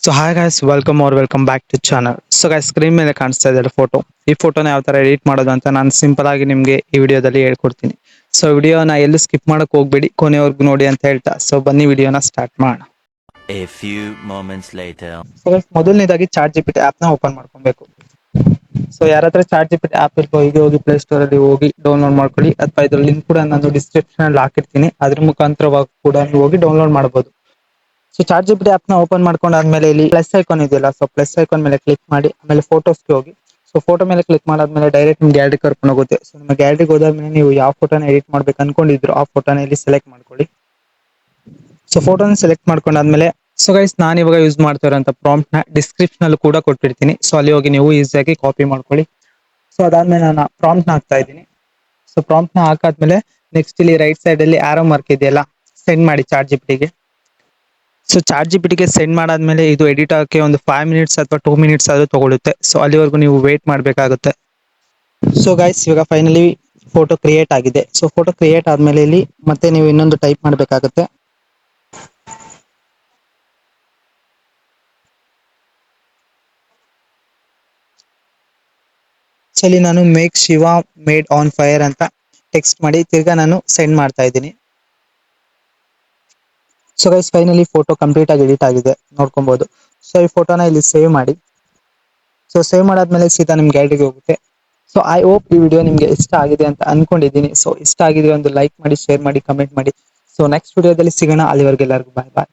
So hi guys welcome back to channel. So guys screen ಮೇಲೆ ಕಾಣಿಸ್ತಾ ಇದೆ photo. ಈ ಫೋಟೋನ ಯಾವ ತರ ಎಡಿಟ್ ಮಾಡೋದು ಅಂತ ನಾನು ಸಿಂಪಲ್ ಆಗಿ ನಿಮ್ಗೆ ಈ ವಿಡಿಯೋದಲ್ಲಿ ಹೇಳ್ಕೊಡ್ತೀನಿ. ಸೊ ವಿಡಿಯೋನ ಎಲ್ಲೂ ಸ್ಕಿಪ್ ಮಾಡಕ್ ಹೋಗ್ಬೇಡಿ, ಕೊನೆವರೆಗೂ ನೋಡಿ ಅಂತ ಹೇಳ್ತಾ ಸೊ ಬನ್ನಿ ವಿಡಿಯೋನ ಸ್ಟಾರ್ಟ್ ಮಾಡೋಣ. A few moments later. So guys ಮೊದಲನೇದಾಗಿ ಚಾಟ್ ಜಿಪಿಟಿ ಆಪ್ ನ ಓಪನ್ ಮಾಡ್ಕೊಬೇಕು. ಸೊ ಯಾರ ಹತ್ರ ಚಾಟ್ ಜಿಪಿಟಿ ಆಪ್ ಇಲ್ವೋ ಈಗ ಹೋಗಿ ಪ್ಲೇ ಸ್ಟೋರ್ ಅಲ್ಲಿ ಹೋಗಿ ಡೌನ್ಲೋಡ್ ಮಾಡ್ಕೊಳ್ಳಿ, ಅಥವಾ ಇದ್ರ ಲಿಂಕ್ ಕೂಡ ನಾನು ಡಿಸ್ಕ್ರಿಪ್ಷನ್ ಅಲ್ಲಿ ಹಾಕಿರ್ತೀನಿ, ಅದ್ರ ಮುಖಾಂತರವಾಗಿ ಕೂಡ ನೀವು ಹೋಗಿ ಡೌನ್ಲೋಡ್ ಮಾಡಬಹುದು. ಸೊ ಚಾಟ್ ಜಿಪಿಟಿ ಆಪ್ ನ ಓಪನ್ ಮಾಡ್ಕೊಂಡಾದ್ಮೇಲೆ ಇಲ್ಲಿ ಪ್ಲಸ್ ಐಕಾನ್ ಇದೆಯಲ್ಲ, ಸೊ ಪ್ಲಸ್ ಐಕಾನ್ ಮೇಲೆ ಕ್ಲಿಕ್ ಮಾಡಿ ಆಮೇಲೆ ಫೋಟೋಸ್ಗೆ ಹೋಗಿ. ಸೊ ಫೋಟೋ ಮೇಲೆ ಕ್ಲಿಕ್ ಮಾಡಾದ್ಮೇಲೆ ಡೈರೆಕ್ಟ್ ನಿಮ್ ಗ್ಯಾಲರಿ ಕರ್ಕೊಂಡು ಹೋಗುತ್ತೆ. ಸೊ ನಿಮ್ಮ ಗ್ಯಾಲರಿಗೆ ಹೋದಾದ್ಮೇಲೆ ನೀವು ಯಾವ ಫೋಟೋನ ಎಡಿಟ್ ಮಾಡ್ಬೇಕು ಅನ್ಕೊಂಡಿದ್ರು ಆ ಫೋಟೋನ ಇಲ್ಲಿ ಸೆಲೆಕ್ಟ್ ಮಾಡ್ಕೊಳ್ಳಿ. ಸೊ ಫೋಟೋನ ಸೆಲೆಕ್ಟ್ ಮಾಡ್ಕೊಂಡಾದ್ಮೇಲೆ ಸೊ ಗೈಸ್ ನಾನು ಇವಾಗ ಯೂಸ್ ಮಾಡ್ತಾ ಇರೋಂಥ ಪ್ರಾಂಪ್ಟ್ ನ ಡಿಸ್ಕ್ರಿಪ್ಷನ್ ಅಲ್ಲಿ ಕೂಡ ಕೊಟ್ಟಿರ್ತೀನಿ. ಸೊ ಅಲ್ಲಿ ಹೋಗಿ ನೀವು ಈಸಿಯಾಗಿ ಕಾಪಿ ಮಾಡ್ಕೊಳ್ಳಿ. ಸೊ ಅದಾದ್ಮೇಲೆ ನಾನು ಪ್ರಾಂಪ್ಟ್ ನ ಹಾಕ್ತಾ ಇದ್ದೀನಿ. ಸೊ ಪ್ರಾಂಪ್ಟ್ ನ ಹಾಕಾದ್ಮೇಲೆ ನೆಕ್ಸ್ಟ್ ಇಲ್ಲಿ ರೈಟ್ ಸೈಡ್ ಅಲ್ಲಿ ಆರೋ ಮಾರ್ಕ್ ಇದೆಯಲ್ಲ, ಸೆಂಡ್ ಮಾಡಿ ಚಾಟ್ ಜಿಪಿಟಿಗೆ. ಸೊ ಚಾಟ್ ಜಿಪಿಟಿಗೆ ಸೆಂಡ್ ಮಾಡಾದ್ಮೇಲೆ ಇದು ಎಡಿಟ್ ಆಗಕ್ಕೆ ಒಂದು 5 ಮಿನಿಟ್ಸ್ ಅಥವಾ 2 ಮಿನಿಟ್ಸ್ ಆದ್ರೂ ತಗೊಳುತ್ತೆ. ಸೊ ಅಲ್ಲಿವರೆಗೂ ನೀವು ವೇಟ್ ಮಾಡ್ಬೇಕಾಗುತ್ತೆ. ಸೊ ಗೈಸ್ ಇವಾಗ ಫೈನಲಿ ಫೋಟೋ ಕ್ರಿಯೇಟ್ ಆಗಿದೆ. ಸೊ ಫೋಟೋ ಕ್ರಿಯೇಟ್ ಆದ್ಮೇಲೆ ಇಲ್ಲಿ ಮತ್ತೆ ನೀವು ಇನ್ನೊಂದು ಟೈಪ್ ಮಾಡ್ಬೇಕಾಗುತ್ತೆ. ಸೊ ಇಲ್ಲಿ ನಾನು make Shiva made on fire ಅಂತ ಟೆಕ್ಸ್ಟ್ ಮಾಡಿ ತಿರ್ಗಾ ನಾನು ಸೆಂಡ್ ಮಾಡ್ತಾ ಇದ್ದೀನಿ. So guys finally photo complete ಆಗಿ ಎಡಿಟ್ ಆಗಿದೆ, ನೋಡ್ಕೊಬಹುದು. ಸೊ ಈ ಫೋಟೋನ ಇಲ್ಲಿ ಸೇವ್ ಮಾಡಿ. ಸೊ ಸೇವ್ ಮಾಡಾದ್ಮೇಲೆ ಸೀದಾ ನಿಮ್ ಗ್ಯಾಲರಿಗೆ ಹೋಗುತ್ತೆ. ಸೊ ಐ ಹೋಪ್ ಈ ವಿಡಿಯೋ ನಿಮ್ಗೆ ಇಷ್ಟ ಆಗಿದೆ ಅಂತ ಅನ್ಕೊಂಡಿದ್ದೀನಿ. ಸೊ ಇಷ್ಟ ಆಗಿದ್ರೆ ಒಂದು ಲೈಕ್ ಮಾಡಿ, ಶೇರ್ ಮಾಡಿ, ಕಮೆಂಟ್ ಮಾಡಿ. ಸೊ ನೆಕ್ಸ್ಟ್ ವಿಡಿಯೋದಲ್ಲಿ ಸಿಗೋಣ. ಅಲ್ಲಿವರೆಗೆ ಎಲ್ಲರಿಗೂ ಬಾಯ್ ಬಾಯ್.